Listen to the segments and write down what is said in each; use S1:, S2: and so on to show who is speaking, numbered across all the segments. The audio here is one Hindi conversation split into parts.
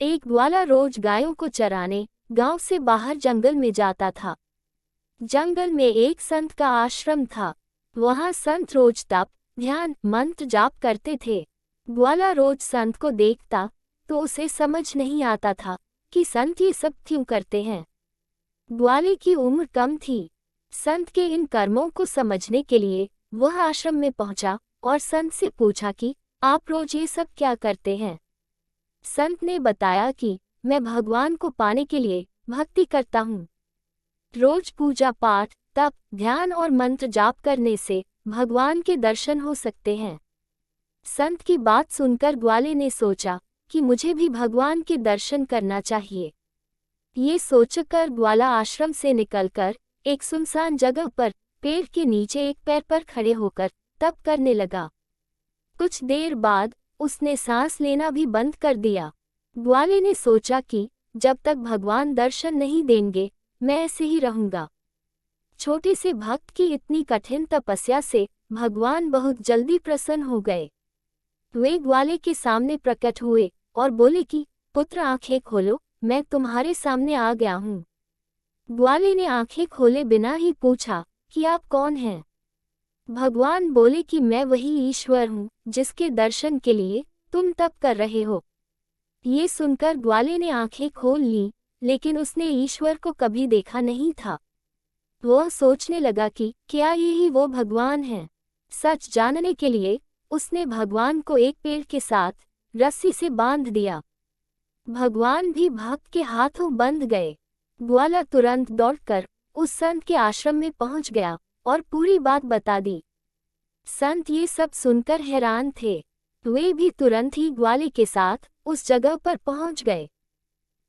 S1: एक ग्वाला रोज गायों को चराने गांव से बाहर जंगल में जाता था। जंगल में एक संत का आश्रम था। वहां संत रोज तप, ध्यान, मंत्र जाप करते थे। ग्वाला रोज संत को देखता तो उसे समझ नहीं आता था कि संत ये सब क्यों करते हैं। ग्वाले की उम्र कम थी। संत के इन कर्मों को समझने के लिए वह आश्रम में पहुंचा और संत से पूछा कि आप रोज ये सब क्या करते हैं। संत ने बताया कि मैं भगवान को पाने के लिए भक्ति करता हूँ। रोज पूजा पाठ, तप, ध्यान और मंत्र जाप करने से भगवान के दर्शन हो सकते हैं। संत की बात सुनकर ग्वाले ने सोचा कि मुझे भी भगवान के दर्शन करना चाहिए। ये सोचकर ग्वाला आश्रम से निकलकर एक सुनसान जगह पर पेड़ के नीचे एक पैर पर खड़े होकर तप करने लगा। कुछ देर बाद उसने सांस लेना भी बंद कर दिया। ग्वाले ने सोचा कि जब तक भगवान दर्शन नहीं देंगे मैं ऐसे ही रहूंगा। छोटे से भक्त की इतनी कठिन तपस्या से भगवान बहुत जल्दी प्रसन्न हो गए। वे ग्वाले के सामने प्रकट हुए और बोले कि पुत्र आंखें खोलो, मैं तुम्हारे सामने आ गया हूँ। ग्वाले ने आंखें खोले बिना ही पूछा कि आप कौन हैं। भगवान बोले कि मैं वही ईश्वर हूँ जिसके दर्शन के लिए तुम तप कर रहे हो। ये सुनकर ग्वाले ने आंखें खोल ली, लेकिन उसने ईश्वर को कभी देखा नहीं था। वह सोचने लगा कि क्या यही वो भगवान हैं। सच जानने के लिए उसने भगवान को एक पेड़ के साथ रस्सी से बांध दिया। भगवान भी भक्त के हाथों बंध गए। ग्वाला तुरंत दौड़कर उस संत के आश्रम में पहुंच गया और पूरी बात बता दी। संत ये सब सुनकर हैरान थे। वे भी तुरंत ही ग्वाले के साथ उस जगह पर पहुंच गए।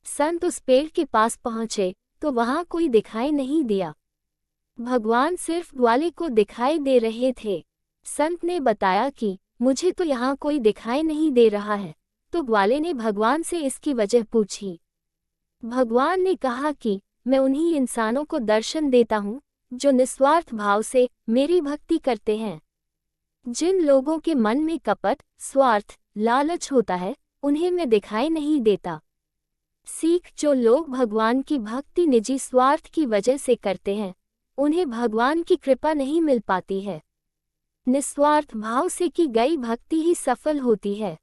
S1: संत उस पेड़ के पास पहुंचे तो वहां कोई दिखाई नहीं दिया। भगवान सिर्फ ग्वाले को दिखाई दे रहे थे। संत ने बताया कि मुझे तो यहाँ कोई दिखाई नहीं दे रहा है। तो ग्वाले ने भगवान से इसकी वजह पूछी। भगवान ने कहा कि मैं उन्हीं इंसानों को दर्शन देता हूँ जो निस्वार्थ भाव से मेरी भक्ति करते हैं। जिन लोगों के मन में कपट, स्वार्थ, लालच होता है उन्हें मैं दिखाई नहीं देता। सीख, जो लोग भगवान की भक्ति निजी स्वार्थ की वजह से करते हैं उन्हें भगवान की कृपा नहीं मिल पाती है। निस्वार्थ भाव से की गई भक्ति ही सफल होती है।